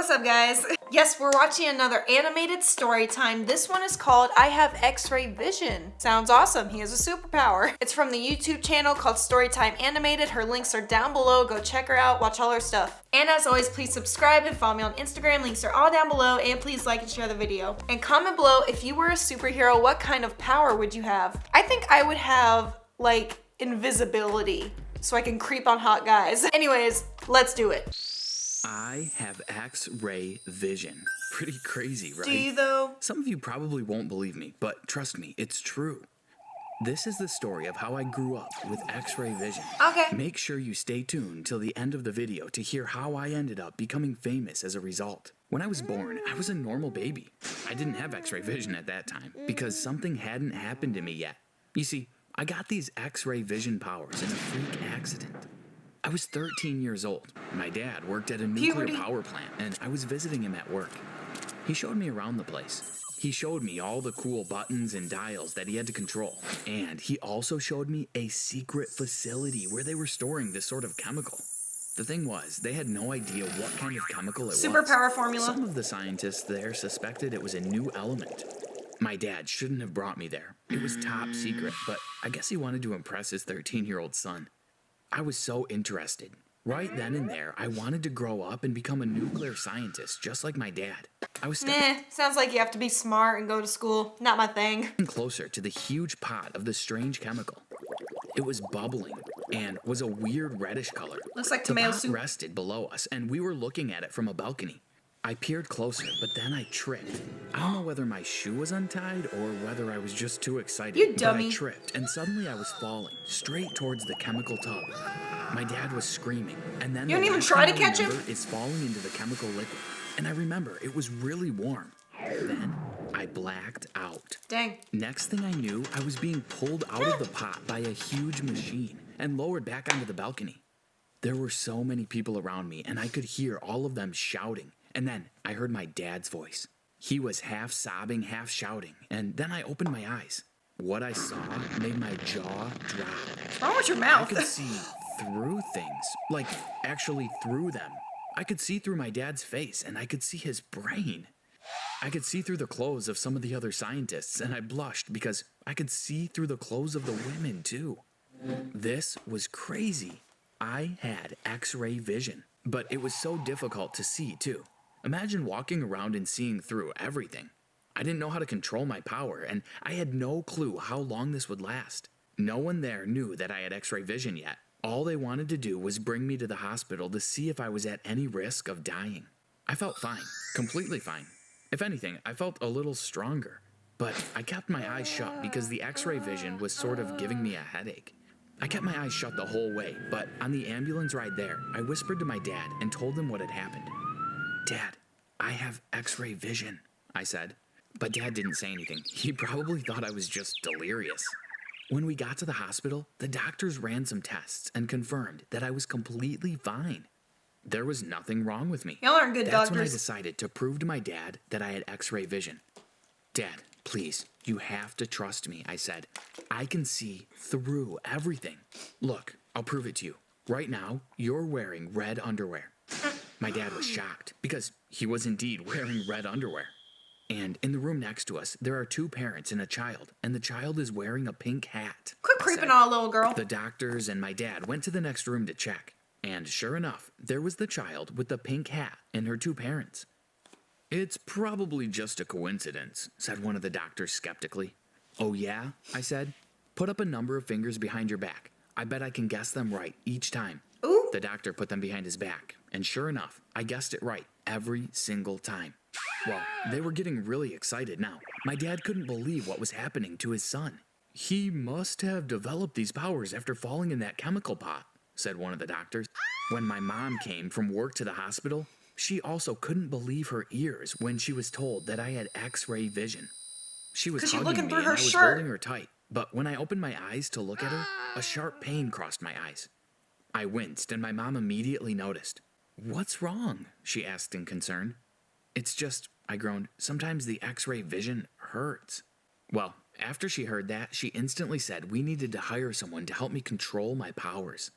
What's up, guys? Yes, we're watching another animated story time. This one is called I Have X-Ray Vision. Sounds awesome. He has a superpower. It's from the YouTube channel called Storytime Animated. Her links are down below. Go check her out. Watch all her stuff. And as always, please subscribe and follow me on Instagram. Links are all down below. And please like and share the video. And comment below, if you were a superhero, what kind of power would you have? I think I would have, like, invisibility, so I can creep on hot guys. Anyways, let's do it. I have X-ray vision. Pretty crazy, right? Do you though? Some of you probably won't believe me, but trust me, it's true. This is the story of how I grew up with X-ray vision. Okay. Make sure you stay tuned till the end of the video to hear how I ended up becoming famous as a result. When I was born, I was a normal baby. I didn't have X-ray vision at that time because something hadn't happened to me yet. You see, I got these X-ray vision powers in a freak accident. I was 13 years old. My dad worked at a nuclear power plant, and I was visiting him at work. He showed me around the place. He showed me all the cool buttons and dials that he had to control. And he also showed me a secret facility where they were storing this sort of chemical. The thing was, they had no idea what kind of chemical it was. Superpower formula. Some of the scientists there suspected it was a new element. My dad shouldn't have brought me there. It was top secret, but I guess he wanted to impress his 13-year-old son. I was so interested. Right then and there, I wanted to grow up and become a nuclear scientist, just like my dad. I was sounds like you have to be smart and go to school. Not my thing. Closer to the huge pot of the strange chemical. It was bubbling and was a weird reddish color. Looks like tomato soup. The pot rested below us, and we were looking at it from a balcony. I peered closer, but then I tripped. I don't know whether my shoe was untied or whether I was just too excited. You dummy. But I tripped, and suddenly I was falling straight towards the chemical tub. My dad was screaming, and then you didn't even try to catch him? Is falling into the chemical liquid, and I remember it was really warm. Then I blacked out. Dang. Next thing I knew, I was being pulled out of the pot by a huge machine and lowered back onto the balcony. There were so many people around me, and I could hear all of them shouting. And then I heard my dad's voice. He was half sobbing, half shouting, and then I opened my eyes. What I saw made my jaw drop. What's wrong with your mouth? I could see through things, like actually through them. I could see through my dad's face, and I could see his brain. I could see through the clothes of some of the other scientists, and I blushed because I could see through the clothes of the women, too. This was crazy. I had X-ray vision, but it was so difficult to see, too. Imagine walking around and seeing through everything. I didn't know how to control my power, and I had no clue how long this would last. No one there knew that I had X-ray vision yet. All they wanted to do was bring me to the hospital to see if I was at any risk of dying. I felt fine, completely fine. If anything, I felt a little stronger. But I kept my eyes shut because the X-ray vision was sort of giving me a headache. I kept my eyes shut the whole way, but on the ambulance ride there, I whispered to my dad and told him what had happened. Dad, I have X-ray vision, I said. But Dad didn't say anything. He probably thought I was just delirious. When we got to the hospital, the doctors ran some tests and confirmed that I was completely fine. There was nothing wrong with me. Y'all aren't good That's doctors. when I decided to prove to my dad that I had X-ray vision. Dad, please, you have to trust me, I said. I can see through everything. Look, I'll prove it to you. Right now, you're wearing red underwear. My dad was shocked because he was indeed wearing red underwear. And in the room next to us, there are two parents and a child, and the child is wearing a pink hat. Quit creeping on a little girl. The doctors and my dad went to the next room to check, and sure enough, there was the child with the pink hat and her two parents. It's probably just a coincidence, said one of the doctors skeptically. Oh yeah? I said. Put up a number of fingers behind your back. I bet I can guess them right each time. Ooh. The doctor put them behind his back, and sure enough, I guessed it right every single time. Well, they were getting really excited now. My dad couldn't believe what was happening to his son. He must have developed these powers after falling in that chemical pot, said one of the doctors. When my mom came from work to the hospital, she also couldn't believe her ears when she was told that I had X-ray vision. She was hugging me and I was holding her tight, but when I opened my eyes to look at her, a sharp pain crossed my eyes. I winced and my mom immediately noticed. What's wrong? She asked in concern. It's just, I groaned, sometimes the X-ray vision hurts. Well, after she heard that, she instantly said we needed to hire someone to help me control my powers.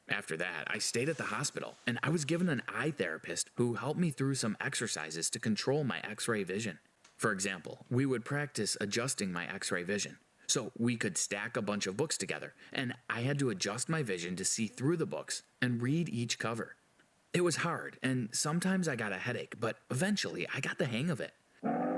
After that, I stayed at the hospital, and I was given an eye therapist who helped me through some exercises to control my x-ray vision. For example, we would practice adjusting my x-ray vision. So we could stack a bunch of books together, and I had to adjust my vision to see through the books and read each cover. It was hard, and sometimes I got a headache, but eventually I got the hang of it.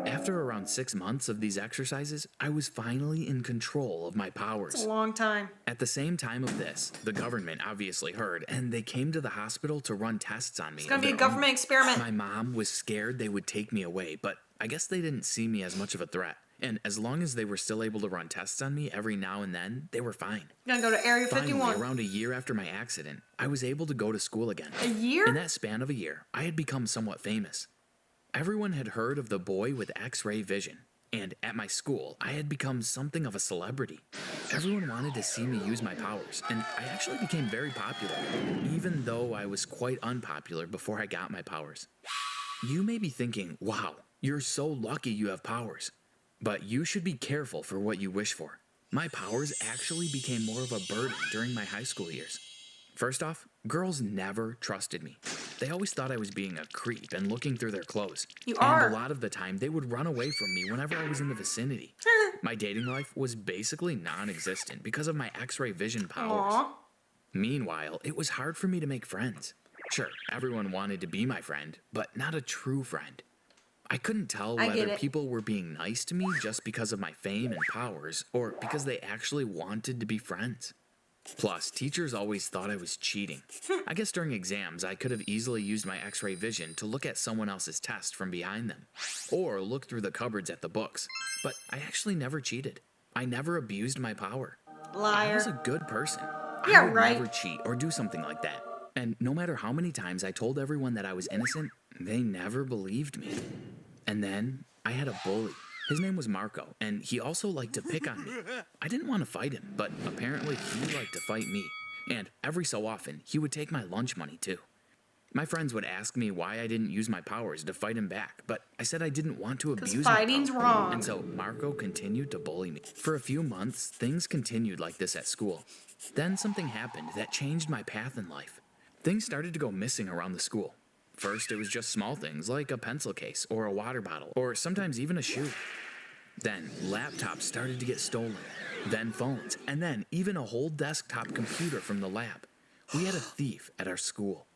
After around 6 months of these exercises, I was finally in control of my powers. It's a long time. At the same time of this, the government obviously heard, and they came to the hospital to run tests on me. It's gonna be a government experiment. My mom was scared they would take me away, but I guess they didn't see me as much of a threat. And as long as they were still able to run tests on me every now and then, they were fine. You're gonna go to Area 51. Finally, around a year after my accident, I was able to go to school again. A year? In that span of a year, I had become somewhat famous. Everyone had heard of the boy with X-ray vision, and at my school, I had become something of a celebrity. Everyone wanted to see me use my powers, and I actually became very popular, even though I was quite unpopular before I got my powers. You may be thinking, wow, you're so lucky you have powers. But you should be careful for what you wish for. My powers actually became more of a burden during my high school years. First off, girls never trusted me. They always thought I was being a creep and looking through their clothes. You are. And a lot of the time, they would run away from me whenever I was in the vicinity. My dating life was basically non-existent because of my X-ray vision powers. Aww. Meanwhile, it was hard for me to make friends. Sure, everyone wanted to be my friend, but not a true friend. I couldn't tell whether people were being nice to me just because of my fame and powers, or because they actually wanted to be friends. Plus, teachers always thought I was cheating. I guess during exams, I could have easily used my X-ray vision to look at someone else's test from behind them, or look through the cupboards at the books. But I actually never cheated. I never abused my power. Liar. I was a good person. Yeah, I would right. never cheat or do something like that. And no matter how many times I told everyone that I was innocent, they never believed me. And then I had a bully. His name was Marco, and he also liked to pick on me. I didn't want to fight him, but apparently he liked to fight me. And every so often, he would take my lunch money too. My friends would ask me why I didn't use my powers to fight him back, but I said I didn't want to abuse my fighting's power. wrong. And so Marco continued to bully me. For a few months, things continued like this at school. Then something happened that changed my path in life. Things started to go missing around the school. First, it was just small things like a pencil case or a water bottle, or sometimes even a shoe. Then, laptops started to get stolen, then phones, and then even a whole desktop computer from the lab. We had a thief at our school.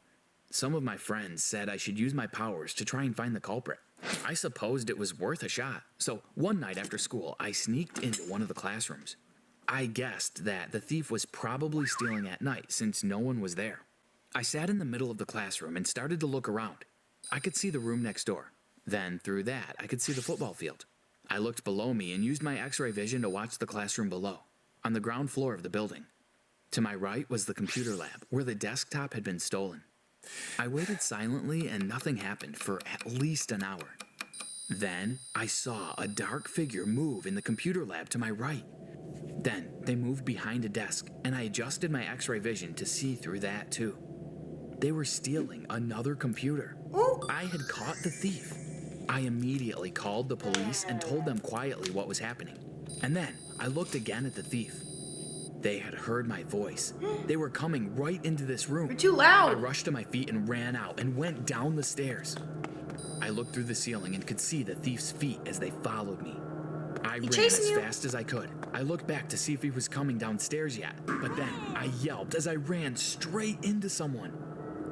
Some of my friends said I should use my powers to try and find the culprit. I supposed it was worth a shot, so one night after school, I sneaked into one of the classrooms. I guessed that the thief was probably stealing at night since no one was there. I sat in the middle of the classroom and started to look around. I could see the room next door. Then, through that, I could see the football field. I looked below me and used my X-ray vision to watch the classroom below, on the ground floor of the building. To my right was the computer lab, where the desktop had been stolen. I waited silently and nothing happened for at least an hour. Then, I saw a dark figure move in the computer lab to my right. Then, they moved behind a desk, and I adjusted my X-ray vision to see through that too. They were stealing another computer. Ooh. I had caught the thief. I immediately called the police and told them quietly what was happening. And then I looked again at the thief. They had heard my voice. They were coming right into this room. You're too I loud. rushed to my feet and ran out and went down the stairs. I looked through the ceiling and could see the thief's feet as they followed me. I ran as fast as I could. I looked back to see if he was coming downstairs yet, but then I yelped as I ran straight into someone.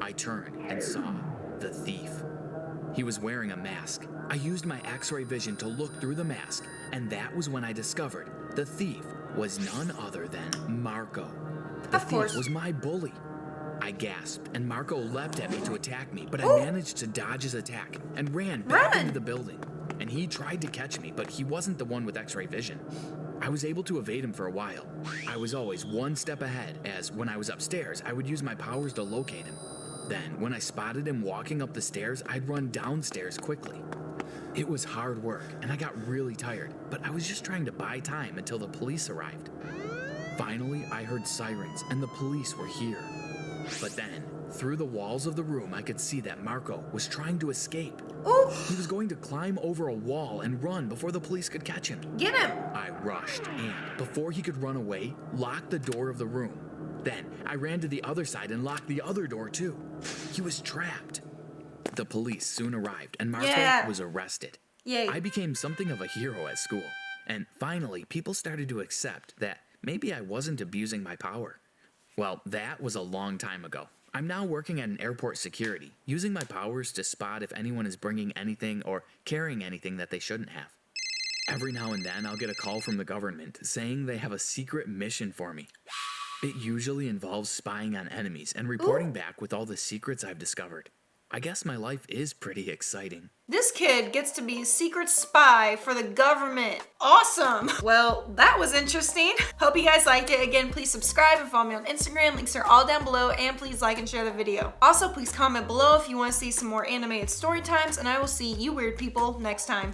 I turned and saw the thief. He was wearing a mask. I used my X-ray vision to look through the mask, and that was when I discovered the thief was none other than Marco. The thief was my bully. I gasped, and Marco leapt at me to attack me, but I managed to dodge his attack and ran back into the building. And he tried to catch me, but he wasn't the one with X-ray vision. I was able to evade him for a while. I was always one step ahead, as when I was upstairs, I would use my powers to locate him. Then, when I spotted him walking up the stairs, I'd run downstairs quickly. It was hard work, and I got really tired, but I was just trying to buy time until the police arrived. Finally, I heard sirens, and the police were here. But then, through the walls of the room, I could see that Marco was trying to escape. Ooh. He was going to climb over a wall and run before the police could catch him. Get him. I rushed and, before he could run away, locked the door of the room. Then I ran to the other side and locked the other door too. He was trapped. The police soon arrived and Marco was arrested. Yay. I became something of a hero at school. And finally, people started to accept that maybe I wasn't abusing my power. Well, that was a long time ago. I'm now working at an airport security, using my powers to spot if anyone is bringing anything or carrying anything that they shouldn't have. Every now and then, I'll get a call from the government saying they have a secret mission for me. It usually involves spying on enemies and reporting back with all the secrets I've discovered. I guess my life is pretty exciting. This kid gets to be a secret spy for the government. Awesome. Well, that was interesting. Hope you guys liked it. Again, please subscribe and follow me on Instagram. Links are all down below, and please like and share the video. Also, please comment below if you want to see some more animated story times, and I will see you weird people next time.